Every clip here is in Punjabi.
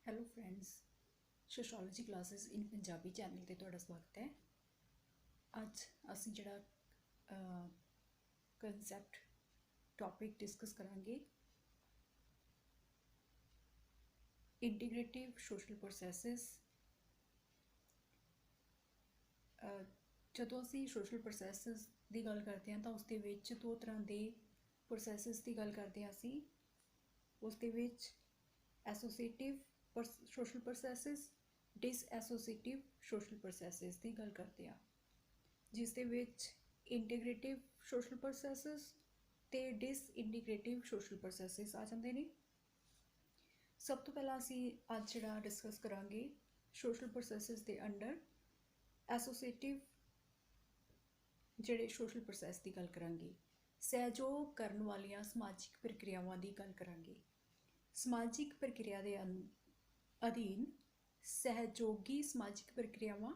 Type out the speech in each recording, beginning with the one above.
ਹੈਲੋ ਫਰੈਂਡਸ, ਸੋਸ਼ੋਲੋਜੀ ਕਲਾਸਿਸ ਇਨ ਪੰਜਾਬੀ ਚੈਨਲ 'ਤੇ ਤੁਹਾਡਾ ਸਵਾਗਤ ਹੈ। ਅੱਜ ਅਸੀਂ ਜਿਹੜਾ ਕਨਸੈਪਟ ਟੌਪਿਕ ਡਿਸਕਸ ਕਰਾਂਗੇ, ਇੰਟੀਗ੍ਰੇਟਿਵ ਸੋਸ਼ਲ ਪ੍ਰੋਸੈਸਿਸ। ਜਦੋਂ ਅਸੀਂ ਸੋਸ਼ਲ ਪ੍ਰੋਸੈਸਿਸ ਦੀ ਗੱਲ ਕਰਦੇ ਹਾਂ ਤਾਂ ਉਸ ਦੇ ਵਿੱਚ ਦੋ ਤਰ੍ਹਾਂ ਦੇ ਪ੍ਰੋਸੈਸਿਸ ਦੀ ਗੱਲ ਕਰਦੇ ਹਾਂ ਅਸੀਂ। ਉਸ ਦੇ ਵਿੱਚ ਐਸੋਸੀਏਟਿਵ ਸੋਸ਼ਲ ਪ੍ਰੋਸੈਸਿਸ, ਡਿਸਐਸੋਸੀਏਟਿਵ ਸੋਸ਼ਲ ਪ੍ਰੋਸੈਸਿਸ ਦੀ ਗੱਲ ਕਰਦੇ ਹਾਂ, ਜਿਸ ਦੇ ਵਿੱਚ ਇੰਟੀਗ੍ਰੇਟਿਵ ਸੋਸ਼ਲ ਪ੍ਰੋਸੈਸਿਸ ਅਤੇ ਡਿਸਇੰਟੀਗ੍ਰੇਟਿਵ ਸੋਸ਼ਲ ਪ੍ਰੋਸੈਸਿਸ ਆ ਜਾਂਦੇ ਨੇ। ਸਭ ਤੋਂ ਪਹਿਲਾਂ ਅਸੀਂ ਅੱਜ ਜਿਹੜਾ ਡਿਸਕਸ ਕਰਾਂਗੇ ਸੋਸ਼ਲ ਪ੍ਰੋਸੈਸਿਸ ਦੇ ਅੰਡਰ ਐਸੋਸੀਏਟਿਵ ਜਿਹੜੇ ਸੋਸ਼ਲ ਪ੍ਰੋਸੈਸ ਦੀ ਗੱਲ ਕਰਾਂਗੇ। ਸਹਿਯੋਗ ਕਰਨ ਵਾਲੀਆਂ ਸਮਾਜਿਕ ਪ੍ਰਕਿਰਿਆਵਾਂ ਦੀ ਗੱਲ ਕਰਾਂਗੇ। ਸਮਾਜਿਕ ਪ੍ਰਕਿਰਿਆ ਦੇ ਅਧੀਨ ਸਹਿਯੋਗੀ ਸਮਾਜਿਕ ਪ੍ਰਕਿਰਿਆਵਾਂ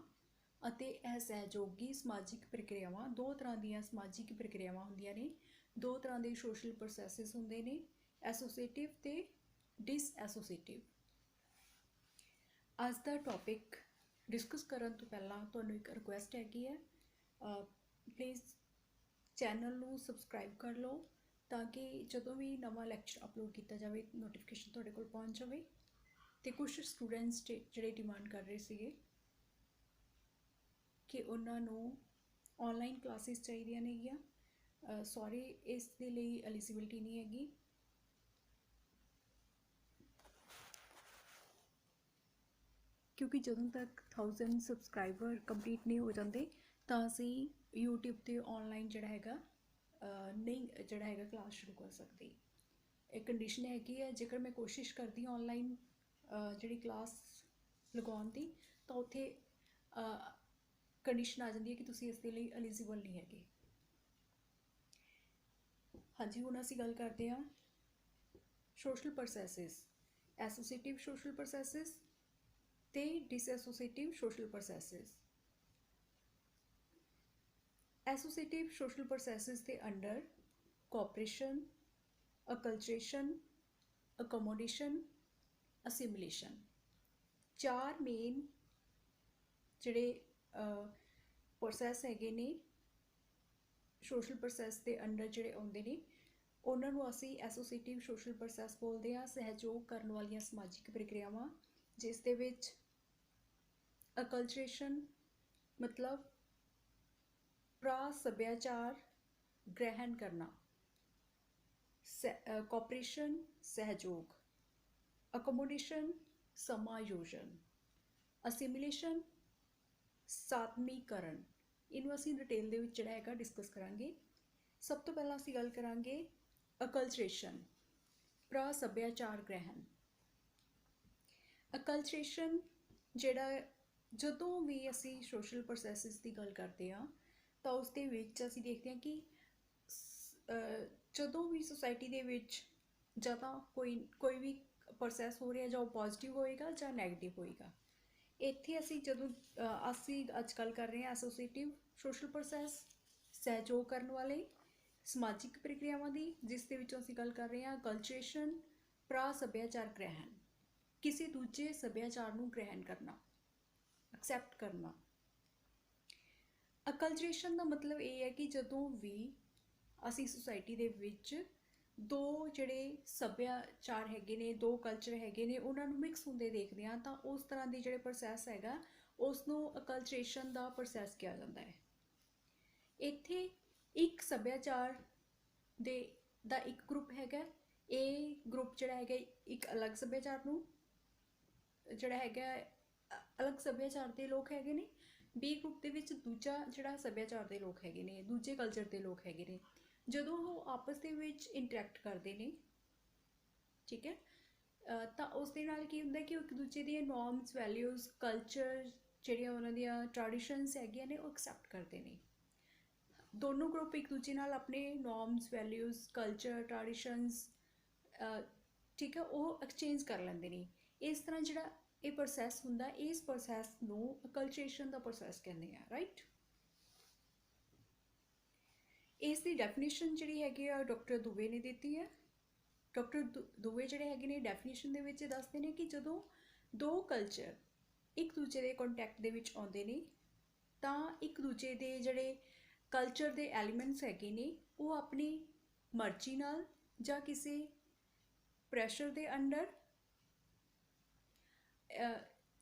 ਅਤੇ ਅਸਹਿਯੋਗੀ ਸਮਾਜਿਕ ਪ੍ਰਕਿਰਿਆਵਾਂ, ਦੋ ਤਰ੍ਹਾਂ ਦੀਆਂ ਸਮਾਜਿਕ ਪ੍ਰਕਿਰਿਆਵਾਂ ਹੁੰਦੀਆਂ ਨੇ। ਦੋ ਤਰ੍ਹਾਂ ਦੇ ਸੋਸ਼ਲ ਪ੍ਰੋਸੈਸਿਸ ਹੁੰਦੇ ਨੇ, ਐਸੋਸੀਏਟਿਵ ਅਤੇ ਡਿਸਐਸੋਸੀਏਟਿਵ। ਅੱਜ ਦਾ ਟੌਪਿਕ ਡਿਸਕਸ ਕਰਨ ਤੋਂ ਪਹਿਲਾਂ ਤੁਹਾਨੂੰ ਇੱਕ ਰਿਕੁਐਸਟ ਹੈਗੀ ਹੈ, ਪਲੀਜ਼ ਚੈਨਲ ਨੂੰ ਸਬਸਕ੍ਰਾਈਬ ਕਰ ਲਓ ਤਾਂ ਕਿ ਜਦੋਂ ਵੀ ਨਵਾਂ ਲੈਕਚਰ ਅਪਲੋਡ ਕੀਤਾ ਜਾਵੇ ਨੋਟੀਫਿਕੇਸ਼ਨ ਤੁਹਾਡੇ ਕੋਲ ਪਹੁੰਚ ਜਾਵੇ। ਅਤੇ ਕੁਛ ਸਟੂਡੈਂਟਸ ਜਿਹੜੇ ਡਿਮਾਂਡ ਕਰ ਰਹੇ ਸੀਗੇ ਕਿ ਉਹਨਾਂ ਨੂੰ ਔਨਲਾਈਨ ਕਲਾਸਿਸ ਚਾਹੀਦੀਆਂ ਨੇਗੀਆਂ। ਸੌਰੀ, ਇਸ ਦੇ ਲਈ ਐਲੀਜੀਬਿਲਿਟੀ ਨਹੀਂ ਹੈਗੀ। ਕਿਉਂਕਿ ਜਦੋਂ ਤੱਕ 1000 ਸਬਸਕ੍ਰਾਈਬਰ ਕੰਪਲੀਟ ਨਹੀਂ ਹੋ ਜਾਂਦੇ ਤਾਂ ਅਸੀਂ YouTube 'ਤੇ ਔਨਲਾਈਨ ਨਹੀਂ ਕਲਾਸ ਸ਼ੁਰੂ ਕਰ ਸਕਦੇ। ਇਹ ਕੰਡੀਸ਼ਨ ਹੈਗੀ ਹੈ। ਜੇਕਰ ਮੈਂ ਕੋਸ਼ਿਸ਼ ਕਰਦੀ ਹਾਂ ਔਨਲਾਈਨ ਜਿਹੜੀ ਕਲਾਸ ਲਗਾਉਣ ਦੀ, ਤਾਂ ਉੱਥੇ ਕੰਡੀਸ਼ਨ ਆ ਜਾਂਦੀ ਹੈ ਕਿ ਤੁਸੀਂ ਇਸ ਦੇ ਲਈ ਐਲੀਜੀਬਲ ਨਹੀਂ ਹੈਗੇ। ਹਾਂਜੀ, ਹੁਣ ਅਸੀਂ ਗੱਲ ਕਰਦੇ ਹਾਂ ਸੋਸ਼ਲ ਪ੍ਰੋਸੈਸਿਸ, ਐਸੋਸੀਏਟਿਵ ਸੋਸ਼ਲ ਪ੍ਰੋਸੈਸਿਸ ਅਤੇ ਡਿਸਐਸੋਸੀਏਟਿਵ ਸੋਸ਼ਲ ਪ੍ਰੋਸੈਸਿਸ। ਐਸੋਸੀਏਟਿਵ ਸੋਸ਼ਲ ਪ੍ਰੋਸੈਸਿਸ ਦੇ ਅੰਡਰ ਕੋਆਪਰੇਸ਼ਨ, ਅਕਲਚਰੇਸ਼ਨ, ਅਕੋਮੋਡੇਸ਼ਨ, ਅਸਿਮੀਲੇਸ਼ਨ, ਚਾਰ ਮੇਨ ਜਿਹੜੇ ਪ੍ਰੋਸੈਸ ਹੈਗੇ ਨੇ ਸੋਸ਼ਲ ਪ੍ਰੋਸੈਸ ਦੇ ਅੰਡਰ ਜਿਹੜੇ ਆਉਂਦੇ ਨੇ, ਉਹਨਾਂ ਨੂੰ ਅਸੀਂ ਐਸੋਸੀਏਟਿਵ ਸੋਸ਼ਲ ਪ੍ਰੋਸੈਸ ਬੋਲਦੇ ਹਾਂ। ਸਹਿਯੋਗ ਕਰਨ ਵਾਲੀਆਂ ਸਮਾਜਿਕ ਪ੍ਰਕਿਰਿਆਵਾਂ, ਜਿਸ ਦੇ ਵਿੱਚ ਅਕਲਚਰੇਸ਼ਨ ਮਤਲਬ ਪ੍ਰਾ ਸੱਭਿਆਚਾਰ ਗ੍ਰਹਿਣ ਕਰਨਾ, ਕੋਆਪਰੇਸ਼ਨ ਸਹਿਯੋਗ, ਅਕੋਮੋਡੇਸ਼ਨ ਸਮਾਯੋਜਨ, ਅਸਿਮੀਲੇਸ਼ਨ ਸਾਤਮੀਕਰਨ। ਇਹਨੂੰ ਅਸੀਂ ਡਿਟੇਲ ਦੇ ਵਿੱਚ ਡਿਸਕਸ ਕਰਾਂਗੇ। ਸਭ ਤੋਂ ਪਹਿਲਾਂ ਅਸੀਂ ਗੱਲ ਕਰਾਂਗੇ ਅਕਲਚਰੇਸ਼ਨ, ਪ੍ਰਾ ਸੱਭਿਆਚਾਰ ਗ੍ਰਹਿਣ। ਅਕਲਚਰੇਸ਼ਨ ਜਦੋਂ ਵੀ ਅਸੀਂ ਸੋਸ਼ਲ ਪ੍ਰੋਸੈਸਿਸ ਦੀ ਗੱਲ ਕਰਦੇ ਹਾਂ ਤਾਂ ਉਸ ਦੇ ਵਿੱਚ ਅਸੀਂ ਦੇਖਦੇ ਹਾਂ ਕਿ ਜਦੋਂ ਵੀ ਸੁਸਾਇਟੀ ਦੇ ਵਿੱਚ ਜਾਂ ਤਾਂ ਕੋਈ ਵੀ ਪ੍ਰੋਸੈਸ ਹੋ ਰਿਹਾ, ਜਾਂ ਉਹ ਪੋਜ਼ੀਟਿਵ ਹੋਏਗਾ ਜਾਂ ਨੈਗੇਟਿਵ ਹੋਏਗਾ। ਇੱਥੇ ਅਸੀਂ ਅੱਜ ਗੱਲ ਕਰ ਰਹੇ ਹਾਂ ਐਸੋਸੀਏਟਿਵ ਸੋਸ਼ਲ ਪ੍ਰੋਸੈਸ, ਸਹਿਯੋਗ ਕਰਨ ਵਾਲੇ ਸਮਾਜਿਕ ਪ੍ਰਕਿਰਿਆਵਾਂ ਦੀ, ਜਿਸ ਦੇ ਵਿੱਚੋਂ ਅਸੀਂ ਗੱਲ ਕਰ ਰਹੇ ਹਾਂ ਕਲਚਰੇਸ਼ਨ, ਪ੍ਰਾ ਸੱਭਿਆਚਾਰ ਗ੍ਰਹਿਣ, ਕਿਸੇ ਦੂਜੇ ਸੱਭਿਆਚਾਰ ਨੂੰ ਗ੍ਰਹਿਣ ਕਰਨਾ, ਐਕਸੈਪਟ ਕਰਨਾ। ਅਕਲਚਰੇਸ਼ਨ ਦਾ ਮਤਲਬ ਇਹ ਹੈ ਕਿ ਜਦੋਂ ਵੀ ਅਸੀਂ ਸੁਸਾਇਟੀ ਦੇ ਵਿੱਚ ਦੋ ਜਿਹੜੇ ਸੱਭਿਆਚਾਰ ਹੈਗੇ ਨੇ, ਦੋ ਕਲਚਰ ਹੈਗੇ ਨੇ, ਉਹਨਾਂ ਨੂੰ ਮਿਕਸ ਹੁੰਦੇ ਦੇਖਦੇ ਹਾਂ ਤਾਂ ਉਸ ਤਰ੍ਹਾਂ ਦੀ ਜਿਹੜੇ ਪ੍ਰੋਸੈਸ ਹੈਗਾ ਉਸ ਨੂੰ ਅਕਲਚਰੇਸ਼ਨ ਦਾ ਪ੍ਰੋਸੈਸ ਕਿਹਾ ਜਾਂਦਾ ਹੈ। ਇੱਥੇ ਇੱਕ ਸੱਭਿਆਚਾਰ ਦਾ ਇੱਕ ਗਰੁੱਪ ਹੈਗਾ, ਇਹ ਗਰੁੱਪ ਜਿਹੜਾ ਹੈਗਾ ਇੱਕ ਅਲੱਗ ਸੱਭਿਆਚਾਰ ਨੂੰ ਅਲੱਗ ਸੱਭਿਆਚਾਰ ਦੇ ਲੋਕ ਹੈਗੇ ਨੇ। ਬੀ ਗਰੁੱਪ ਦੇ ਵਿੱਚ ਦੂਜਾ ਜਿਹੜਾ ਸੱਭਿਆਚਾਰ ਦੇ ਲੋਕ ਹੈਗੇ ਨੇ, ਦੂਜੇ ਕਲਚਰ ਦੇ ਲੋਕ ਹੈਗੇ ਨੇ। ਜਦੋਂ ਉਹ ਆਪਸ ਦੇ ਵਿੱਚ ਇੰਟਰੈਕਟ ਕਰਦੇ ਨੇ, ਠੀਕ ਹੈ, ਤਾਂ ਉਸ ਦੇ ਨਾਲ ਕੀ ਹੁੰਦਾ ਕਿ ਉਹ ਇੱਕ ਦੂਜੇ ਦੀਆਂ ਨੋਰਮਸ, ਵੈਲਿਊਜ਼, ਕਲਚਰ, ਜਿਹੜੀਆਂ ਉਹਨਾਂ ਦੀਆਂ ਟ੍ਰੈਡੀਸ਼ਨਸ ਹੈਗੀਆਂ ਨੇ, ਉਹ ਐਕਸੈਪਟ ਕਰਦੇ ਨੇ। ਦੋਨੋਂ ਗਰੁੱਪ ਇੱਕ ਦੂਜੇ ਨਾਲ ਆਪਣੇ ਨੋਰਮਸ, ਵੈਲਿਊਜ਼, ਕਲਚਰ, ਟ੍ਰੈਡੀਸ਼ਨਸ, ਠੀਕ ਹੈ, ਉਹ ਐਕਸਚੇਂਜ ਕਰ ਲੈਂਦੇ ਨੇ। ਇਸ ਤਰ੍ਹਾਂ ਜਿਹੜਾ ਇਹ ਪ੍ਰੋਸੈਸ ਹੁੰਦਾ, ਇਸ ਪ੍ਰੋਸੈਸ ਨੂੰ ਅਕਲਚਰੇਸ਼ਨ ਦਾ ਪ੍ਰੋਸੈਸ ਕਹਿੰਦੇ ਆ, ਰਾਈਟ। ਇਸ ਦੀ ਡੈਫੀਨੇਸ਼ਨ ਜਿਹੜੀ ਹੈਗੀ ਆ ਡਾਕਟਰ ਦੂਵੇ ਨੇ ਦਿੱਤੀ ਹੈ। ਡਾਕਟਰ ਦੂਵੇ ਜਿਹੜੇ ਹੈਗੇ ਨੇ ਡੈਫੀਨੇਸ਼ਨ ਦੇ ਵਿੱਚ ਦੱਸਦੇ ਨੇ ਕਿ ਜਦੋਂ ਦੋ ਕਲਚਰ ਇੱਕ ਦੂਜੇ ਦੇ ਕੰਟੈਕਟ ਦੇ ਵਿੱਚ ਆਉਂਦੇ ਨੇ ਤਾਂ ਇੱਕ ਦੂਜੇ ਦੇ ਜਿਹੜੇ ਕਲਚਰ ਦੇ ਐਲੀਮੈਂਟਸ ਹੈਗੇ ਨੇ ਉਹ ਆਪਣੀ ਮਰਜ਼ੀ ਨਾਲ ਜਾਂ ਕਿਸੇ ਪ੍ਰੈਸ਼ਰ ਦੇ ਅੰਡਰ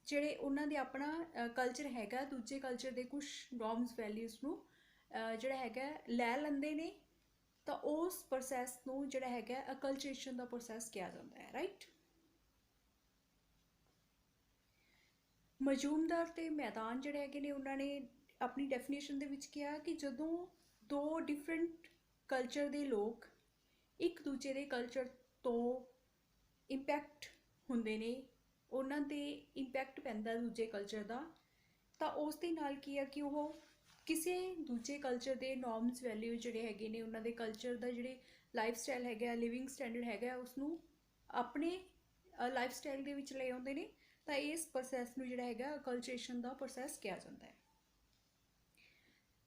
ਜਿਹੜੇ ਉਹਨਾਂ ਦੇ ਆਪਣਾ ਕਲਚਰ ਹੈਗਾ ਦੂਜੇ ਕਲਚਰ ਦੇ ਕੁਝ ਨੋਰਮਸ ਵੈਲਿਊਜ਼ ਨੂੰ ਜਿਹੜਾ ਹੈਗਾ ਲੈ ਲੈਂਦੇ ਨੇ ਤਾਂ ਉਸ ਪ੍ਰੋਸੈਸ ਨੂੰ ਜਿਹੜਾ ਹੈਗਾ ਅਕਲਚਰੇਸ਼ਨ ਦਾ ਪ੍ਰੋਸੈਸ ਕਿਹਾ ਜਾਂਦਾ ਹੈ ਰਾਈਟ। ਮਜੂਮਦਾਰ ਤੇ ਮੈਦਾਨ ਜਿਹੜੇ ਹੈਗੇ ਨੇ ਉਹਨਾਂ ਨੇ ਆਪਣੀ ਡੈਫੀਨੇਸ਼ਨ ਦੇ ਵਿੱਚ ਕਿਹਾ ਕਿ ਜਦੋਂ ਦੋ ਡਿਫਰੈਂਟ ਕਲਚਰ ਦੇ ਲੋਕ ਇੱਕ ਦੂਜੇ ਦੇ ਕਲਚਰ ਤੋਂ ਇੰਪੈਕਟ ਹੁੰਦੇ ਨੇ ਉਹਨਾਂ 'ਤੇ ਇੰਪੈਕਟ ਪੈਂਦਾ ਦੂਜੇ ਕਲਚਰ ਦਾ ਤਾਂ ਉਸ ਦੇ ਨਾਲ ਕੀ ਆ ਕਿ ਉਹ ਕਿਸੇ ਦੂਜੇ ਕਲਚਰ ਦੇ ਨੋਰਮਸ ਵੈਲਿਊ ਜਿਹੜੇ ਹੈਗੇ ਨੇ ਉਹਨਾਂ ਦੇ ਕਲਚਰ ਦਾ ਜਿਹੜੇ ਲਾਈਫ ਸਟਾਈਲ ਹੈਗਾ ਲਿਵਿੰਗ ਸਟੈਂਡਰਡ ਹੈਗਾ ਉਸ ਆਪਣੇ ਲਾਈਫ ਸਟਾਈਲ ਦੇ ਵਿੱਚ ਲੈ ਆਉਂਦੇ ਨੇ ਤਾਂ ਇਸ ਪ੍ਰੋਸੈਸ ਨੂੰ ਜਿਹੜਾ ਹੈਗਾ ਅਕਲਚਰੇਸ਼ਨ ਦਾ ਪ੍ਰੋਸੈਸ ਕਿਹਾ ਜਾਂਦਾ ਹੈ।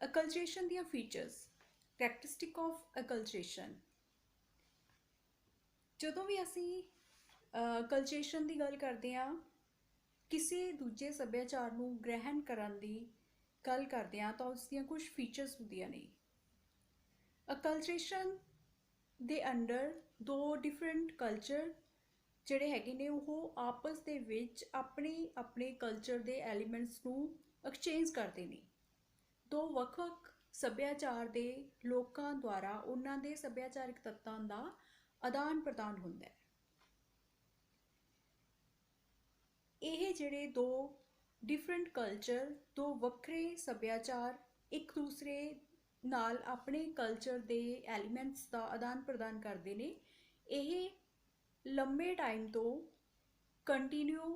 ਅਕਲਚਰੇਸ਼ਨ ਦੀਆਂ ਫੀਚਰਸ ਕਰੈਕਟਰਿਸਟਿਕ ਆਫ ਅਕਲਚਰੇਸ਼ਨ ਜਦੋਂ ਵੀ ਅਸੀਂ ਕਲਚਰੇਸ਼ਨ ਦੀ ਗੱਲ ਕਰਦੇ ਹਾਂ ਕਿਸੇ ਦੂਜੇ ਸੱਭਿਆਚਾਰ ਨੂੰ ਗ੍ਰਹਿਣ ਕਰਨ ਦੀ ਗੱਲ ਕਰਦੇ ਹਾਂ ਤਾਂ ਉਸ ਦੀਆਂ ਕੁਝ ਫੀਚਰਸ ਹੁੰਦੀਆਂ ਨੇ। ਅਕਲਚਰੇਸ਼ਨ ਦੇ ਅੰਡਰ ਦੋ ਡਿਫਰੈਂਟ ਕਲਚਰ ਜਿਹੜੇ ਹੈਗੇ ਨੇ ਉਹ ਆਪਸ ਦੇ ਵਿੱਚ ਆਪਣੇ ਕਲਚਰ ਦੇ ਐਲੀਮੈਂਟਸ ਨੂੰ ਐਕਸਚੇਂਜ ਕਰਦੇ ਨੇ। ਦੋ ਵੱਖ-ਵੱਖ ਸੱਭਿਆਚਾਰ ਦੇ ਲੋਕਾਂ ਦੁਆਰਾ ਉਹਨਾਂ ਦੇ ਸੱਭਿਆਚਾਰਕ ਤੱਤਾਂ ਦਾ ਆਦਾਨ ਪ੍ਰਦਾਨ ਹੁੰਦਾ ਹੈ। ਇਹ ਜਿਹੜੇ ਦੋ ਡਿਫਰੈਂਟ ਕਲਚਰ ਦੋ ਵੱਖਰੇ ਸੱਭਿਆਚਾਰ ਇੱਕ ਦੂਸਰੇ ਨਾਲ ਆਪਣੇ ਕਲਚਰ ਦੇ ਐਲੀਮੈਂਟਸ ਦਾ ਆਦਾਨ ਪ੍ਰਦਾਨ ਕਰਦੇ ਨੇ। ਇਹ ਲੰਬੇ ਟਾਈਮ ਤੋਂ ਕੰਟੀਨਿਊ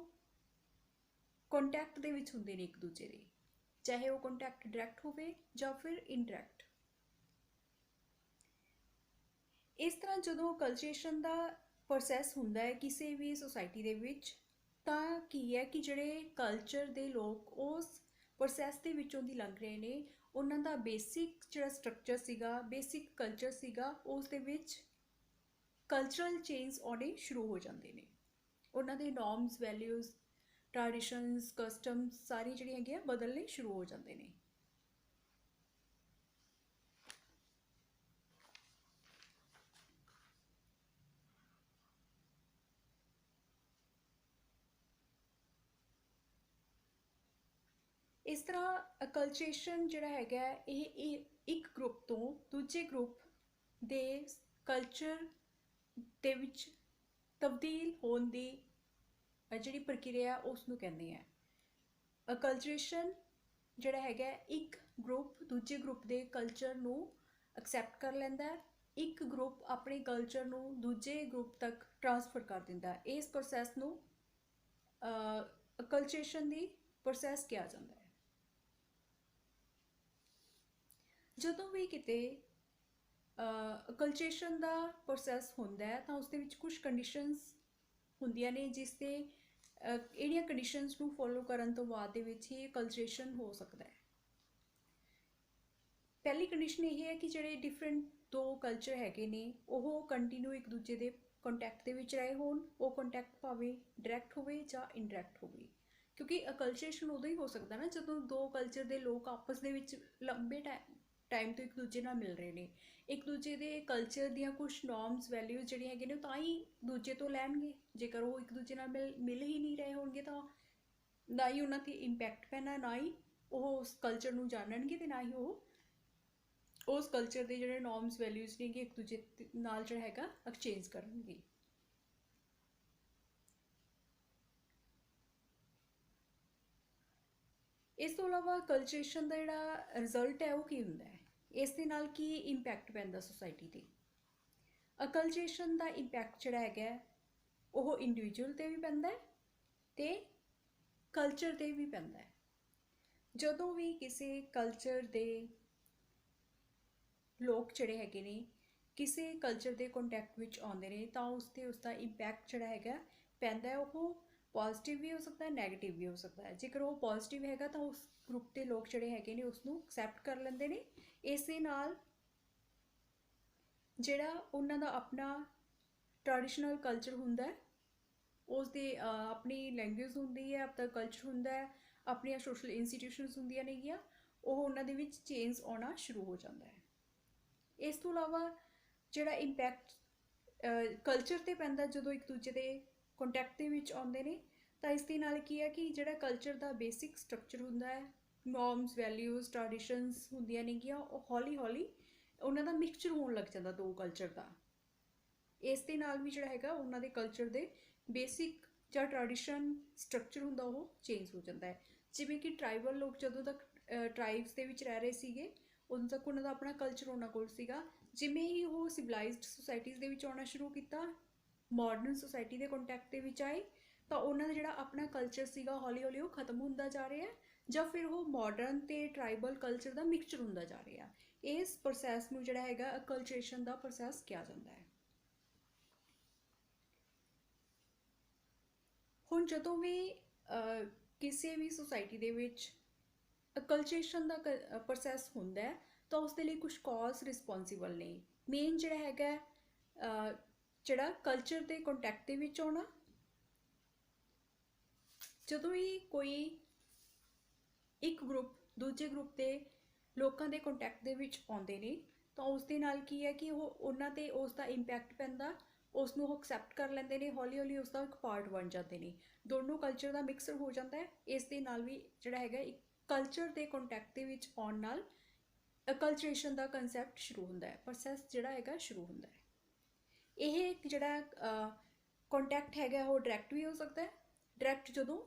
ਕੰਟੈਕਟ ਦੇ ਵਿੱਚ ਹੁੰਦੇ ਨੇ ਇੱਕ ਦੂਜੇ ਦੇ ਚਾਹੇ ਉਹ ਕੰਟੈਕਟ ਡਾਇਰੈਕਟ ਹੋਵੇ ਜਾਂ ਫਿਰ ਇਨਡਾਇਰੈਕਟ। ਇਸ ਤਰ੍ਹਾਂ ਜਦੋਂ ਕਲਚਰੇਸ਼ਨ ਦਾ ਪ੍ਰੋਸੈਸ ਹੁੰਦਾ ਹੈ ਕਿਸੇ ਵੀ ਸੁਸਾਇਟੀ ਦੇ ਵਿੱਚ ਤਾਂ ਕੀ ਹੈ ਕਿ ਜਿਹੜੇ ਕਲਚਰ ਦੇ ਲੋਕ ਉਸ ਪ੍ਰੋਸੈਸ ਦੇ ਵਿੱਚੋਂ ਦੀ ਲੰਘ ਰਹੇ ਨੇ ਉਹਨਾਂ ਦਾ ਬੇਸਿਕ ਜਿਹੜਾ ਸਟਰਕਚਰ ਸੀਗਾ ਬੇਸਿਕ ਕਲਚਰ ਸੀਗਾ ਉਸ ਦੇ ਵਿੱਚ ਕਲਚਰਲ ਚੇਂਜ ਆਉਣੇ ਸ਼ੁਰੂ ਹੋ ਜਾਂਦੇ ਨੇ। ਉਹਨਾਂ ਦੇ ਨੋਰਮਸ ਵੈਲਿਊਜ਼ ਟ੍ਰੈਡੀਸ਼ਨਸ ਕਸਟਮਸ ਸਾਰੀ ਜਿਹੜੀਆਂ ਹੈਗੀਆਂ ਬਦਲਣੇ ਸ਼ੁਰੂ ਹੋ ਜਾਂਦੇ ਨੇ। ਇਸ ਤਰ੍ਹਾਂ ਅਕਲਚਰੇਸ਼ਨ ਜਿਹੜਾ ਹੈਗਾ ਇਹ ਇੱਕ ਗਰੁੱਪ ਤੋਂ ਦੂਜੇ ਗਰੁੱਪ ਦੇ ਕਲਚਰ ਦੇ ਵਿੱਚ ਤਬਦੀਲ ਹੋਣ ਦੀ ਜਿਹੜੀ ਪ੍ਰਕਿਰਿਆ ਉਸ ਨੂੰ ਕਹਿੰਦੇ ਆ। ਅਕਲਚਰੇਸ਼ਨ ਜਿਹੜਾ ਹੈਗਾ ਇੱਕ ਗਰੁੱਪ ਦੂਜੇ ਗਰੁੱਪ ਦੇ ਕਲਚਰ ਨੂੰ ਐਕਸੈਪਟ ਕਰ ਲੈਂਦਾ ਹੈ ਇੱਕ ਗਰੁੱਪ ਆਪਣੇ ਕਲਚਰ ਨੂੰ ਦੂਜੇ ਗਰੁੱਪ ਤੱਕ ਟ੍ਰਾਂਸਫਰ ਕਰ ਦਿੰਦਾ ਹੈ। ਇਸ ਪ੍ਰੋਸੈਸ ਨੂੰ ਅਕਲਚਰੇਸ਼ਨ ਦੀ ਪ੍ਰੋਸੈਸ ਕਿਹਾ ਜਾਂਦਾ ਹੈ। ਜਦੋਂ ਵੀ ਕਿਤੇ ਅਕਲਚਰੇਸ਼ਨ ਦਾ ਪ੍ਰੋਸੈਸ ਹੁੰਦਾ ਹੈ ਤਾਂ ਉਸ ਦੇ ਵਿੱਚ ਕੁਝ ਕੰਡੀਸ਼ਨਸ ਹੁੰਦੀਆਂ ਨੇ ਜਿਸ ਦੇ ਇਹਦੀਆਂ ਕੰਡੀਸ਼ਨਸ ਨੂੰ ਫੋਲੋ ਕਰਨ ਤੋਂ ਬਾਅਦ ਦੇ ਵਿੱਚ ਹੀ ਅਕਲਚਰੇਸ਼ਨ ਹੋ ਸਕਦਾ ਹੈ। ਪਹਿਲੀ ਕੰਡੀਸ਼ਨ ਇਹ ਹੈ ਕਿ ਜਿਹੜੇ ਡਿਫਰੈਂਟ ਦੋ ਕਲਚਰ ਹੈਗੇ ਨੇ ਉਹ ਕੰਟੀਨਿਊ ਇੱਕ ਦੂਜੇ ਦੇ ਕੰਟੈਕਟ ਦੇ ਵਿੱਚ ਰਹੇ ਹੋਣ ਉਹ ਕੰਟੈਕਟ ਭਾਵੇਂ ਡਾਇਰੈਕਟ ਹੋਵੇ ਜਾਂ ਇਨਡਾਇਰੈਕਟ ਹੋਵੇ ਕਿਉਂਕਿ ਅਕਲਚਰੇਸ਼ਨ ਉਦੋਂ ਹੀ ਹੋ ਸਕਦਾ ਨਾ ਜਦੋਂ ਦੋ ਕਲਚਰ ਦੇ ਲੋਕ ਆਪਸ ਦੇ ਵਿੱਚ ਲੰਬੇ ਟਾਈਮ ਤੋਂ ਇੱਕ ਦੂਜੇ ਨਾਲ ਮਿਲ ਰਹੇ ਨੇ ਇੱਕ ਦੂਜੇ ਦੇ ਕਲਚਰ ਦੀਆਂ ਕੁਝ ਨੋਰਮਸ ਵੈਲਿਊਜ਼ ਜਿਹੜੀਆਂ ਹੈਗੇ ਨੇ ਤਾਂ ਹੀ ਦੂਜੇ ਤੋਂ ਲੈਣਗੇ। ਜੇਕਰ ਉਹ ਇੱਕ ਦੂਜੇ ਨਾਲ ਮਿਲ ਹੀ ਨਹੀਂ ਰਹੇ ਹੋਣਗੇ ਤਾਂ ਨਾ ਹੀ ਉਹਨਾਂ 'ਤੇ ਇੰਪੈਕਟ ਪੈਣਾ ਨਾ ਹੀ ਉਹ ਉਸ ਕਲਚਰ ਨੂੰ ਜਾਣਨਗੇ ਅਤੇ ਨਾ ਹੀ ਉਹ ਉਸ ਕਲਚਰ ਦੇ ਜਿਹੜੇ ਨੋਰਮਸ ਵੈਲਿਊਜ਼ ਨੇਗੇ ਇੱਕ ਦੂਜੇ ਨਾਲ ਜਿਹੜਾ ਹੈਗਾ ਐਕਸਚੇਂਜ ਕਰਨਗੇ। ਇਸ ਤੋਂ ਇਲਾਵਾ ਕਲਚਰੇਸ਼ਨ ਦਾ ਜਿਹੜਾ ਰਿਜ਼ਲਟ ਹੈ ਉਹ ਕੀ ਹੁੰਦਾ ਹੈ ਇਸ ਦੇ ਨਾਲ ਕੀ ਇੰਪੈਕਟ ਪੈਂਦਾ ਸੁਸਾਇਟੀ 'ਤੇ। ਅਕਲਚਰੇਸ਼ਨ ਦਾ ਇੰਪੈਕਟ ਜਿਹੜਾ ਹੈਗਾ ਉਹ ਇੰਡੀਵਿਜੂਅਲ 'ਤੇ ਵੀ ਪੈਂਦਾ ਹੈ ਅਤੇ ਕਲਚਰ 'ਤੇ ਵੀ ਪੈਂਦਾ ਹੈ। ਜਦੋਂ ਵੀ ਕਿਸੇ ਕਲਚਰ ਦੇ ਲੋਕ ਜਿਹੜੇ ਹੈਗੇ ਨੇ ਕਿਸੇ ਕਲਚਰ ਦੇ ਕੰਟੈਕਟ ਵਿੱਚ ਆਉਂਦੇ ਨੇ ਤਾਂ ਉਸ 'ਤੇ ਉਸਦਾ ਇੰਪੈਕਟ ਜਿਹੜਾ ਹੈਗਾ ਪੈਂਦਾ ਹੈ ਉਹ ਪੋਜ਼ੀਟਿਵ ਵੀ ਹੋ ਸਕਦਾ ਹੈ ਨੈਗੇਟਿਵ ਵੀ ਹੋ ਸਕਦਾ ਹੈ। ਜੇਕਰ ਉਹ ਪੋਜ਼ੀਟਿਵ ਹੈਗਾ ਤਾਂ ਉਸ ਗਰੁੱਪ ਦੇ ਲੋਕ ਜਿਹੜੇ ਹੈਗੇ ਨੇ ਉਸਨੂੰ ਐਕਸੈਪਟ ਕਰ ਲੈਂਦੇ ਨੇ। ਇਸ ਦੇ ਨਾਲ ਜਿਹੜਾ ਉਹਨਾਂ ਦਾ ਆਪਣਾ ਟ੍ਰੈਡੀਸ਼ਨਲ ਕਲਚਰ ਹੁੰਦਾ ਉਸਦੇ ਆਪਣੀ ਲੈਂਗੁਏਜ ਹੁੰਦੀ ਹੈ, ਆਪਣਾ ਕਲਚਰ ਹੁੰਦਾ ਹੈ, ਆਪਣੀਆਂ ਸੋਸ਼ਲ ਇੰਸਟੀਟਿਊਸ਼ਨਸ ਹੁੰਦੀਆਂ ਨੇਗੀਆਂ, ਉਹ ਉਹਨਾਂ ਦੇ ਵਿੱਚ ਚੇਂਜ ਆਉਣਾ ਸ਼ੁਰੂ ਹੋ ਜਾਂਦਾ ਹੈ। ਇਸ ਤੋਂ ਇਲਾਵਾ ਜਿਹੜਾ ਇੰਪੈਕਟ ਕਲਚਰ 'ਤੇ ਪੈਂਦਾ ਜਦੋਂ ਇੱਕ ਦੂਜੇ ਦੇ ਕੰਟੈਕਟ ਦੇ ਵਿੱਚ ਆਉਂਦੇ ਨੇ, ਤਾਂ ਇਸ ਦੇ ਨਾਲ ਕੀ ਹੈ ਕਿ ਜਿਹੜਾ ਕਲਚਰ ਦਾ ਬੇਸਿਕ ਸਟਰਕਚਰ ਹੁੰਦਾ ਹੈ, ਨੋਰਮਸ, ਵੈਲਿਊਜ਼, ਟ੍ਰੈਡੀਸ਼ਨਸ ਹੁੰਦੀਆਂ ਨੇਗੀਆਂ, ਉਹ ਹੌਲੀ ਹੌਲੀ ਉਹਨਾਂ ਦਾ ਮਿਕਸਚਰ ਹੋਣ ਲੱਗ ਜਾਂਦਾ ਦੋ ਕਲਚਰ ਦਾ। ਇਸ ਦੇ ਨਾਲ ਵੀ ਜਿਹੜਾ ਹੈਗਾ ਉਹਨਾਂ ਦੇ ਕਲਚਰ ਦੇ ਬੇਸਿਕ ਜਾਂ ਟ੍ਰੈਡੀਸ਼ਨ ਸਟਰਕਚਰ ਹੁੰਦਾ ਉਹ ਚੇਂਜ ਹੋ ਜਾਂਦਾ ਹੈ। ਜਿਵੇਂ ਕਿ ਟਰਾਈਬਲ ਲੋਕ ਜਦੋਂ ਤੱਕ ਟਰਾਈਬਸ ਦੇ ਵਿੱਚ ਰਹਿ ਰਹੇ ਸੀਗੇ, ਉਦੋਂ ਤੱਕ ਉਹਨਾਂ ਦਾ ਆਪਣਾ ਕਲਚਰ ਉਹਨਾਂ ਕੋਲ ਸੀਗਾ। ਜਿਵੇਂ ਹੀ ਉਹ ਸਿਵਲਾਈਜ਼ਡ ਸੁਸਾਇਟੀਜ਼ ਦੇ ਵਿੱਚ ਆਉਣਾ ਸ਼ੁਰੂ ਕੀਤਾ, ਮਾਡਰਨ ਸੁਸਾਇਟੀ ਦੇ ਕੰਟੈਕਟ ਦੇ ਵਿੱਚ ਆਏ, ਤਾਂ ਉਹਨਾਂ ਦਾ ਜਿਹੜਾ ਆਪਣਾ ਕਲਚਰ ਸੀਗਾ ਹੌਲੀ ਹੌਲੀ ਉਹ ਖਤਮ ਹੁੰਦਾ ਜਾ ਰਿਹਾ, ਜਾਂ ਫਿਰ ਉਹ ਮਾਡਰਨ ਅਤੇ ਟਰਾਈਬਲ ਕਲਚਰ ਦਾ ਮਿਕਸਚਰ ਹੁੰਦਾ ਜਾ ਰਿਹਾ। ਇਸ ਪ੍ਰੋਸੈਸ ਨੂੰ ਜਿਹੜਾ ਹੈਗਾ ਅਕਲਚਰੇਸ਼ਨ ਦਾ ਪ੍ਰੋਸੈਸ ਕਿਹਾ ਜਾਂਦਾ ਹੈ। ਹੁਣ ਜਦੋਂ ਵੀ ਕਿਸੇ ਵੀ ਸੁਸਾਇਟੀ ਦੇ ਵਿੱਚ ਅਕਲਚਰੇਸ਼ਨ ਦਾ ਪ੍ਰੋਸੈਸ ਹੁੰਦਾ ਹੈ, ਤਾਂ ਉਸ ਦੇ ਲਈ ਕੁਝ ਕਾਜ਼ ਰਿਸਪੋਂਸੀਬਲ ਨੇ। ਮੇਨ ਜਿਹੜਾ ਹੈਗਾ ਜਿਹੜਾ ਕਲਚਰ ਦੇ ਕੰਟੈਕਟ ਦੇ ਵਿੱਚ ਆਉਣਾ। ਜਦੋਂ ਹੀ ਕੋਈ ਇੱਕ ਗਰੁੱਪ ਦੂਜੇ ਗਰੁੱਪ ਦੇ ਲੋਕਾਂ ਦੇ ਕੰਟੈਕਟ ਦੇ ਵਿੱਚ ਆਉਂਦੇ ਨੇ, ਤਾਂ ਉਸ ਦੇ ਨਾਲ ਕੀ ਹੈ ਕਿ ਉਹ ਉਹਨਾਂ 'ਤੇ ਉਸ ਦਾ ਇੰਪੈਕਟ ਪੈਂਦਾ, ਉਸ ਨੂੰ ਉਹ ਐਕਸੈਪਟ ਕਰ ਲੈਂਦੇ ਨੇ, ਹੌਲੀ ਹੌਲੀ ਉਸ ਦਾ ਇੱਕ ਪਾਰਟ ਬਣ ਜਾਂਦੇ ਨੇ, ਦੋਨੋਂ ਕਲਚਰ ਦਾ ਮਿਕਸਰ ਹੋ ਜਾਂਦਾ ਹੈ। ਇਸ ਦੇ ਨਾਲ ਵੀ ਜਿਹੜਾ ਹੈਗਾ ਇੱਕ ਕਲਚਰ ਦੇ ਕੰਟੈਕਟ ਦੇ ਵਿੱਚ ਆਉਣ ਨਾਲ ਅਕਲਚਰੇਸ਼ਨ ਦਾ ਕੰਸੈਪਟ ਸ਼ੁਰੂ ਹੁੰਦਾ ਹੈ, ਪ੍ਰੋਸੈਸ ਜਿਹੜਾ ਹੈਗਾ ਸ਼ੁਰੂ ਹੁੰਦਾ ਹੈ। ਇਹ ਜਿਹੜਾ ਕੰਟੈਕਟ ਹੈਗਾ ਉਹ ਡਾਇਰੈਕਟ ਵੀ ਹੋ ਸਕਦਾ ਹੈ। ਡਾਇਰੈਕਟ ਜਦੋਂ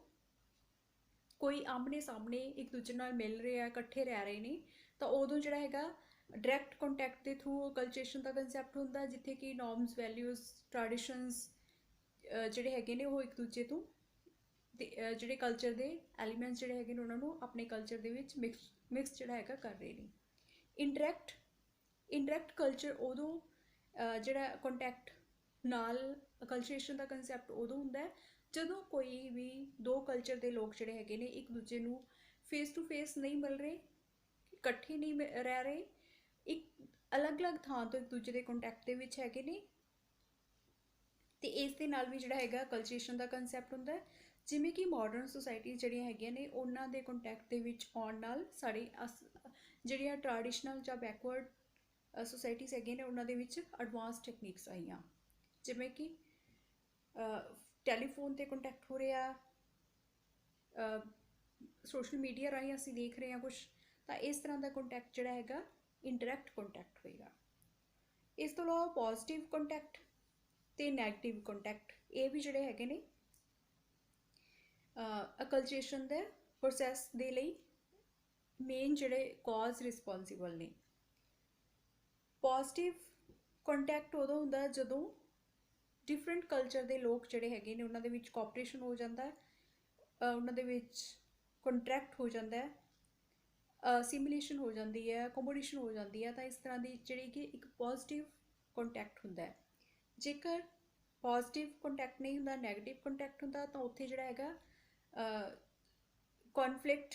ਕੋਈ ਆਮਣੇ ਸਾਹਮਣੇ ਇੱਕ ਦੂਜੇ ਨਾਲ ਮਿਲ ਰਿਹਾ, ਇਕੱਠੇ ਰਹਿ ਰਹੇ ਨੇ, ਤਾਂ ਉਦੋਂ ਜਿਹੜਾ ਹੈਗਾ ਡਾਇਰੈਕਟ ਕੰਟੈਕਟ ਦੇ ਥਰੂ ਕਲਚਰੇਸ਼ਨ ਦਾ ਕੰਸੈਪਟ ਹੁੰਦਾ, ਜਿੱਥੇ ਕਿ ਨੋਰਮਸ, ਵੈਲਿਊਜ਼, ਟ੍ਰੈਡੀਸ਼ਨਸ ਜਿਹੜੇ ਹੈਗੇ ਨੇ ਉਹ ਇੱਕ ਦੂਜੇ ਤੋਂ ਜਿਹੜੇ ਕਲਚਰ ਦੇ ਐਲੀਮੈਂਟਸ ਜਿਹੜੇ ਹੈਗੇ ਨੇ ਉਹਨਾਂ ਨੂੰ ਆਪਣੇ ਕਲਚਰ ਦੇ ਵਿੱਚ ਮਿਕਸ ਜਿਹੜਾ ਹੈਗਾ ਕਰ ਰਹੇ ਨੇ। ਇੰਡਾਇਰੈਕਟ ਕਲਚਰ ਉਦੋਂ ਜਿਹੜਾ ਕੰਟੈਕਟ ਨਾਲ ਕਲਚਰੇਸ਼ਨ ਦਾ ਕੰਸੈਪਟ ਉਦੋਂ ਹੁੰਦਾ ਹੈ ਜਦੋਂ ਕੋਈ ਵੀ ਦੋ ਕਲਚਰ ਦੇ ਲੋਕ ਜਿਹੜੇ ਹੈਗੇ ਨੇ ਇੱਕ ਦੂਜੇ ਨੂੰ ਫੇਸ ਟੂ ਫੇਸ ਨਹੀਂ ਮਿਲ ਰਹੇ, ਇਕੱਠੇ ਨਹੀਂ ਰਹਿ ਰਹੇ, ਇੱਕ ਅਲੱਗ-ਅਲੱਗ ਥਾਂ ਤੋਂ ਇੱਕ ਦੂਜੇ ਦੇ ਕੰਟੈਕਟ ਦੇ ਵਿੱਚ ਹੈਗੇ ਨੇ, ਅਤੇ ਇਸ ਦੇ ਨਾਲ ਵੀ ਜਿਹੜਾ ਹੈਗਾ ਕਲਚਰੇਸ਼ਨ ਦਾ ਕੰਸੈਪਟ ਹੁੰਦਾ ਹੈ। ਜਿਵੇਂ ਕਿ ਮਾਡਰਨ ਸੁਸਾਇਟੀਜ਼ ਜਿਹੜੀਆਂ ਹੈਗੀਆਂ ਨੇ, ਉਹਨਾਂ ਦੇ ਕੰਟੈਕਟ ਦੇ ਵਿੱਚ ਆਉਣ ਨਾਲ ਸਾਡੀ ਜਿਹੜੀਆਂ ਟ੍ਰੈਡੀਸ਼ਨਲ ਜਾਂ ਬੈਕਵਰਡ ਸੁਸਾਇਟੀਜ਼ ਹੈਗੀਆਂ ਨੇ ਉਹਨਾਂ ਦੇ ਵਿੱਚ ਐਡਵਾਂਸ ਟੈਕਨੀਕਸ ਆਈਆਂ, ਜਿਵੇਂ ਕਿ ਟੈਲੀਫੋਨ 'ਤੇ ਕੰਟੈਕਟ ਹੋ ਰਿਹਾ, ਸੋਸ਼ਲ ਮੀਡੀਆ ਰਾਹੀਂ ਅਸੀਂ ਦੇਖ ਰਹੇ ਹਾਂ ਕੁਛ, ਤਾਂ ਇਸ ਤਰ੍ਹਾਂ ਦਾ ਕੰਟੈਕਟ ਜਿਹੜਾ ਹੈਗਾ ਇੰਡਾਇਰੈਕਟ ਕੰਟੈਕਟ ਹੋਏਗਾ। ਇਸ ਤੋਂ ਇਲਾਵਾ ਪੋਜ਼ੀਟਿਵ ਕੰਟੈਕਟ ਅਤੇ ਨੈਗੇਟਿਵ ਕੰਟੈਕਟ, ਇਹ ਵੀ ਜਿਹੜੇ ਹੈਗੇ ਨੇ ਅਕਲਚਰੇਸ਼ਨ ਦੇ ਪ੍ਰੋਸੈਸ ਦੇ ਲਈ ਮੇਨ ਜਿਹੜੇ ਕਾਜ਼ ਰਿਸਪੋਂਸੀਬਲ ਨੇ। ਪੋਜ਼ੀਟਿਵ ਕੰਟੈਕਟ ਉਦੋਂ ਹੁੰਦਾ ਜਦੋਂ ਡਿਫਰੈਂਟ ਕਲਚਰ ਦੇ ਲੋਕ ਜਿਹੜੇ ਹੈਗੇ ਨੇ ਉਹਨਾਂ ਦੇ ਵਿੱਚ ਕੋਆਪਰੇਸ਼ਨ ਹੋ ਜਾਂਦਾ ਹੈ, ਉਹਨਾਂ ਦੇ ਵਿੱਚ ਕੰਟਰੈਕਟ ਹੋ ਜਾਂਦਾ ਹੈ, ਸਿਮੂਲੇਸ਼ਨ ਹੋ ਜਾਂਦੀ ਹੈ, ਕੰਪੀਟੀਸ਼ਨ ਹੋ ਜਾਂਦੀ ਹੈ, ਤਾਂ ਇਸ ਤਰ੍ਹਾਂ ਦੀ ਜਿਹੜੀ ਕਿ ਇੱਕ ਪੋਜ਼ੀਟਿਵ ਕੰਟੈਕਟ ਹੁੰਦਾ ਹੈ। ਜੇਕਰ ਪੋਜ਼ੀਟਿਵ ਕੰਟੈਕਟ ਨਹੀਂ ਹੁੰਦਾ, ਨੈਗੇਟਿਵ ਕੰਟੈਕਟ ਹੁੰਦਾ, ਤਾਂ ਉੱਥੇ ਜਿਹੜਾ ਹੈਗਾ ਕੌਨਫਲਿਕਟ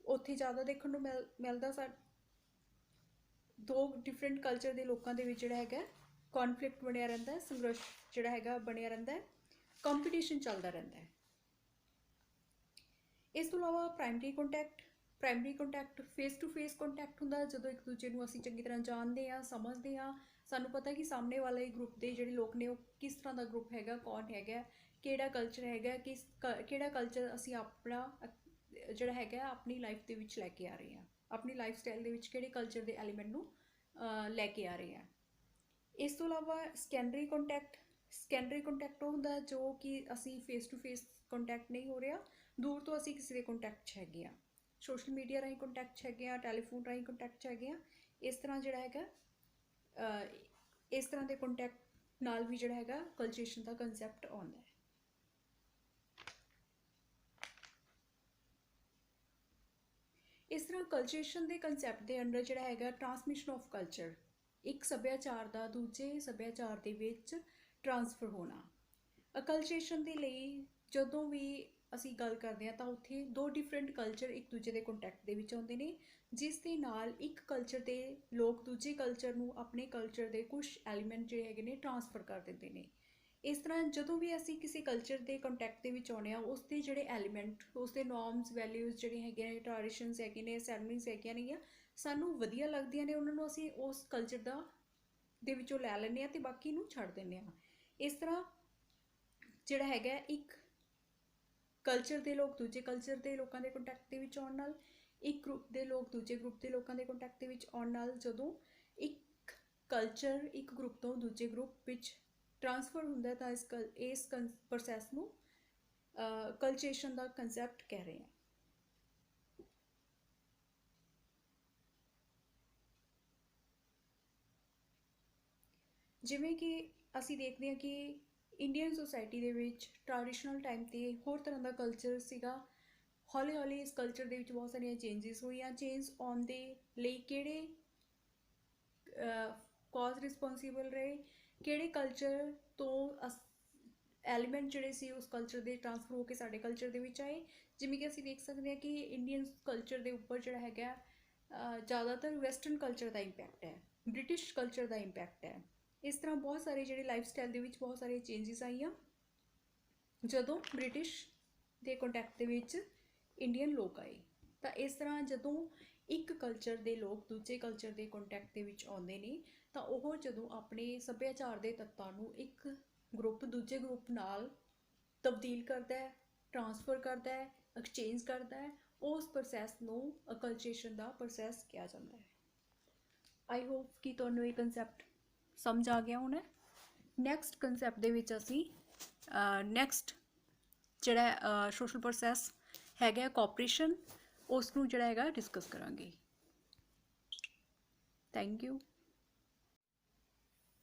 ਉੱਥੇ ਜ਼ਿਆਦਾ ਦੇਖਣ ਨੂੰ ਮਿਲਦਾ। ਦੋ ਡਿਫਰੈਂਟ ਕਲਚਰ ਦੇ ਲੋਕਾਂ ਦੇ ਵਿੱਚ ਜਿਹੜਾ ਹੈਗਾ ਕੌਨਫਲਿਕਟ ਬਣਿਆ ਰਹਿੰਦਾ, ਸੰਘਰਸ਼ ਜਿਹੜਾ ਹੈਗਾ ਬਣਿਆ ਰਹਿੰਦਾ, ਕੰਪੀਟੀਸ਼ਨ ਚੱਲਦਾ ਰਹਿੰਦਾ ਹੈ। ਇਸ ਤੋਂ ਇਲਾਵਾ primary contact face to face contact ਹੁੰਦਾ, ਜਦੋਂ ਇੱਕ ਦੂਜੇ ਨੂੰ ਅਸੀਂ ਚੰਗੀ ਤਰ੍ਹਾਂ ਜਾਣਦੇ ਹਾਂ, ਸਮਝਦੇ ਹਾਂ, ਸਾਨੂੰ ਪਤਾ ਕਿ ਸਾਹਮਣੇ ਵਾਲੇ ਗਰੁੱਪ ਦੇ ਜਿਹੜੇ ਲੋਕ ਨੇ ਉਹ ਕਿਸ ਤਰ੍ਹਾਂ ਦਾ ਗਰੁੱਪ ਹੈਗਾ, ਕੌਣ ਹੈਗਾ, ਕਿਹੜਾ ਕਲਚਰ ਹੈਗਾ, ਕਿਹੜਾ ਕਲਚਰ ਅਸੀਂ ਆਪਣਾ ਜਿਹੜਾ ਹੈਗਾ ਆਪਣੀ ਲਾਈਫ ਦੇ ਵਿੱਚ ਲੈ ਕੇ ਆ ਰਹੇ ਹਾਂ, ਆਪਣੀ ਲਾਈਫ ਸਟਾਈਲ ਦੇ ਵਿੱਚ ਕਿਹੜੇ ਕਲਚਰ ਦੇ ਐਲੀਮੈਂਟ ਨੂੰ ਲੈ ਕੇ ਆ ਰਹੇ ਹਾਂ। ਇਸ ਤੋਂ ਇਲਾਵਾ ਸੈਕੰਡਰੀ ਕੰਟੈਕਟ ਉਹ ਹੁੰਦਾ ਜੋ ਕਿ ਅਸੀਂ ਫੇਸ ਟੂ ਫੇਸ ਕੰਟੈਕਟ ਨਹੀਂ ਹੋ ਰਿਹਾ, ਦੂਰ ਤੋਂ ਅਸੀਂ ਕਿਸੇ ਦੇ ਕੰਟੈਕਟ 'ਚ ਹੈਗੇ ਹਾਂ, ਸੋਸ਼ਲ ਮੀਡੀਆ ਰਾਹੀਂ ਕੰਟੈਕਟ 'ਚ ਹੈਗੇ ਹਾਂ, ਟੈਲੀਫੋਨ ਰਾਹੀਂ ਕੰਟੈਕਟ 'ਚ ਹੈਗੇ ਹਾਂ। ਇਸ ਤਰ੍ਹਾਂ ਜਿਹੜਾ ਹੈਗਾ ਇਸ ਤਰ੍ਹਾਂ ਦੇ ਕੰਟੈਕਟ ਨਾਲ ਵੀ ਜਿਹੜਾ ਹੈਗਾ ਕਲਚਰੇਸ਼ਨ ਦਾ ਕੰਸੈਪਟ ਆਉਂਦਾ ਹੈ। ਇਸ ਤਰ੍ਹਾਂ ਕਲਚਰੇਸ਼ਨ ਦੇ ਕੰਸੈਪਟ ਦੇ ਅੰਡਰ ਜਿਹੜਾ ਹੈਗਾ ਟਰਾਂਸਮਿਸ਼ਨ ਆਫ ਕਲਚਰ, ਇੱਕ ਸੱਭਿਆਚਾਰ ਦਾ ਦੂਜੇ ਸੱਭਿਆਚਾਰ ਦੇ ਵਿੱਚ ਟਰਾਂਸਫਰ ਹੋਣਾ। ਅਕਲਚਰੇਸ਼ਨ ਦੇ ਲਈ ਜਦੋਂ ਵੀ ਅਸੀਂ ਗੱਲ ਕਰਦੇ ਹਾਂ ਤਾਂ ਉੱਥੇ ਦੋ ਡਿਫਰੈਂਟ ਕਲਚਰ ਇੱਕ ਦੂਜੇ ਦੇ ਕੰਟੈਕਟ ਦੇ ਵਿੱਚ ਆਉਂਦੇ ਨੇ, ਜਿਸ ਦੇ ਨਾਲ ਇੱਕ ਕਲਚਰ ਦੇ ਲੋਕ ਦੂਜੇ ਕਲਚਰ ਨੂੰ ਆਪਣੇ ਕਲਚਰ ਦੇ ਕੁਝ ਐਲੀਮੈਂਟ ਜਿਹੜੇ ਹੈਗੇ ਨੇ ਟਰਾਂਸਫਰ ਕਰ ਦਿੰਦੇ ਨੇ। ਇਸ ਤਰ੍ਹਾਂ ਜਦੋਂ ਵੀ ਅਸੀਂ ਕਿਸੇ ਕਲਚਰ ਦੇ ਕੰਟੈਕਟ ਦੇ ਵਿੱਚ ਆਉਂਦੇ ਹਾਂ, ਉਸ ਦੇ ਜਿਹੜੇ ਐਲੀਮੈਂਟ, ਉਸ ਦੇ ਨੋਰਮਸ ਵੈਲਿਊਜ਼ ਜਿਹੜੇ ਹੈਗੇ ਨੇ, ਟ੍ਰੈਡੀਸ਼ਨਸ ਹੈਗੇ ਨੇ, ਸੈਰਮਨੀਜ਼ ਹੈਗੀਆਂ ਨੇਗੀਆਂ, ਸਾਨੂੰ ਵਧੀਆ ਲੱਗਦੀਆਂ ਨੇ, ਉਹਨਾਂ ਨੂੰ ਅਸੀਂ ਉਸ ਕਲਚਰ ਦੇ ਵਿੱਚੋਂ ਲੈ ਲੈਂਦੇ ਹਾਂ ਅਤੇ ਬਾਕੀ ਨੂੰ ਛੱਡ ਦਿੰਦੇ ਹਾਂ। ਇਸ ਤਰ੍ਹਾਂ ਜਿਹੜਾ ਹੈਗਾ ਇੱਕ ਕਲਚਰ ਦੇ ਲੋਕ ਦੂਜੇ ਕਲਚਰ ਦੇ ਲੋਕਾਂ ਦੇ ਕੰਟੈਕਟ ਦੇ ਵਿੱਚ ਆਉਣ ਨਾਲ, ਇੱਕ ਗਰੁੱਪ ਦੇ ਲੋਕ ਦੂਜੇ ਗਰੁੱਪ ਦੇ ਲੋਕਾਂ ਦੇ ਕੰਟੈਕਟ ਦੇ ਵਿੱਚ ਆਉਣ ਨਾਲ, ਜਦੋਂ ਇੱਕ ਕਲਚਰ ਇੱਕ ਗਰੁੱਪ ਤੋਂ ਦੂਜੇ ਗਰੁੱਪ ਵਿੱਚ ਟ੍ਰਾਂਸਫਰ ਹੁੰਦਾ ਤਾਂ ਇਸ ਪ੍ਰੋਸੈਸ ਨੂੰ ਕਲਚਰੇਸ਼ਨ ਦਾ ਕੰਸੈਪਟ ਕਹਿ ਰਹੇ ਹਾਂ। ਜਿਵੇਂ ਕਿ ਅਸੀਂ ਦੇਖਦੇ ਹਾਂ ਕਿ ਇੰਡੀਅਨ ਸੋਸਾਇਟੀ ਦੇ ਵਿੱਚ ਟ੍ਰੈਡੀਸ਼ਨਲ ਟਾਈਮ 'ਤੇ ਹੋਰ ਤਰ੍ਹਾਂ ਦਾ ਕਲਚਰ ਸੀਗਾ। ਹੌਲੀ ਹੌਲੀ ਇਸ ਕਲਚਰ ਦੇ ਵਿੱਚ ਬਹੁਤ ਸਾਰੀਆਂ ਚੇਂਜਿਸ ਹੋਈਆਂ। ਚੇਂਜ ਆਉਣ ਦੇ ਲਈ ਕਿਹੜੇ ਕਾਜ਼ ਰਿਸਪੋਂਸੀਬਲ ਰਹੇ, ਕਿਹੜੇ ਕਲਚਰ ਤੋਂ ਐਲੀਮੈਂਟ ਜਿਹੜੇ ਸੀ ਉਸ ਕਲਚਰ ਦੇ ਟ੍ਰਾਂਸਫਰ ਹੋ ਕੇ ਸਾਡੇ ਕਲਚਰ ਦੇ ਵਿੱਚ ਆਏ। ਜਿਵੇਂ ਕਿ ਅਸੀਂ ਦੇਖ ਸਕਦੇ ਹਾਂ ਕਿ ਇੰਡੀਅਨ ਕਲਚਰ ਦੇ ਉੱਪਰ ਜਿਹੜਾ ਹੈਗਾ ਜ਼ਿਆਦਾਤਰ ਵੈਸਟਰਨ ਕਲਚਰ ਦਾ ਇੰਪੈਕਟ ਹੈ, ਬ੍ਰਿਟਿਸ਼ ਕਲਚਰ ਦਾ ਇੰਪੈਕਟ ਹੈ। ਇਸ ਤਰ੍ਹਾਂ ਬਹੁਤ ਸਾਰੇ ਜਿਹੜੇ ਲਾਈਫ ਸਟਾਈਲ ਦੇ ਵਿੱਚ ਬਹੁਤ ਸਾਰੀਆਂ ਚੇਂਜਿਸ ਆਈਆਂ ਜਦੋਂ ਬ੍ਰਿਟਿਸ਼ ਦੇ ਕੰਟੈਕਟ ਦੇ ਵਿੱਚ ਇੰਡੀਅਨ ਲੋਕ ਆਏ। ਤਾਂ ਇਸ ਤਰ੍ਹਾਂ ਜਦੋਂ ਇੱਕ ਕਲਚਰ ਦੇ ਲੋਕ ਦੂਜੇ ਕਲਚਰ ਦੇ ਕੰਟੈਕਟ ਦੇ ਵਿੱਚ ਆਉਂਦੇ ਨੇ ਤਾਂ ਉਹ ਜਦੋਂ ਆਪਣੇ ਸੱਭਿਆਚਾਰ ਦੇ ਤੱਤਾਂ ਨੂੰ ਇੱਕ ਗਰੁੱਪ ਦੂਜੇ ਗਰੁੱਪ ਨਾਲ ਤਬਦੀਲ ਕਰਦਾ ਹੈ, ਟ੍ਰਾਂਸਫਰ ਕਰਦਾ ਹੈ, ਐਕਸਚੇਂਜ ਕਰਦਾ ਹੈ, ਉਸ ਪ੍ਰੋਸੈਸ ਨੂੰ ਅਕਲਚਰੇਸ਼ਨ ਦਾ ਪ੍ਰੋਸੈਸ ਕਿਹਾ ਜਾਂਦਾ ਹੈ। ਆਈ ਹੋਪ ਕਿ ਤੁਹਾਨੂੰ ਇਹ ਕੰਸੈਪਟ ਸਮਝ ਆ ਗਿਆ ਹੋਣਾ। ਨੈਕਸਟ ਕੰਸੈਪਟ ਦੇ ਵਿੱਚ ਅਸੀਂ ਨੈਕਸਟ ਜਿਹੜਾ ਸੋਸ਼ਲ ਪ੍ਰੋਸੈਸ ਹੈਗਾ ਕੋਆਪਰੇਸ਼ਨ, ਉਸ ਨੂੰ ਜਿਹੜਾ ਹੈਗਾ ਡਿਸਕਸ ਕਰਾਂਗੇ। Thank you.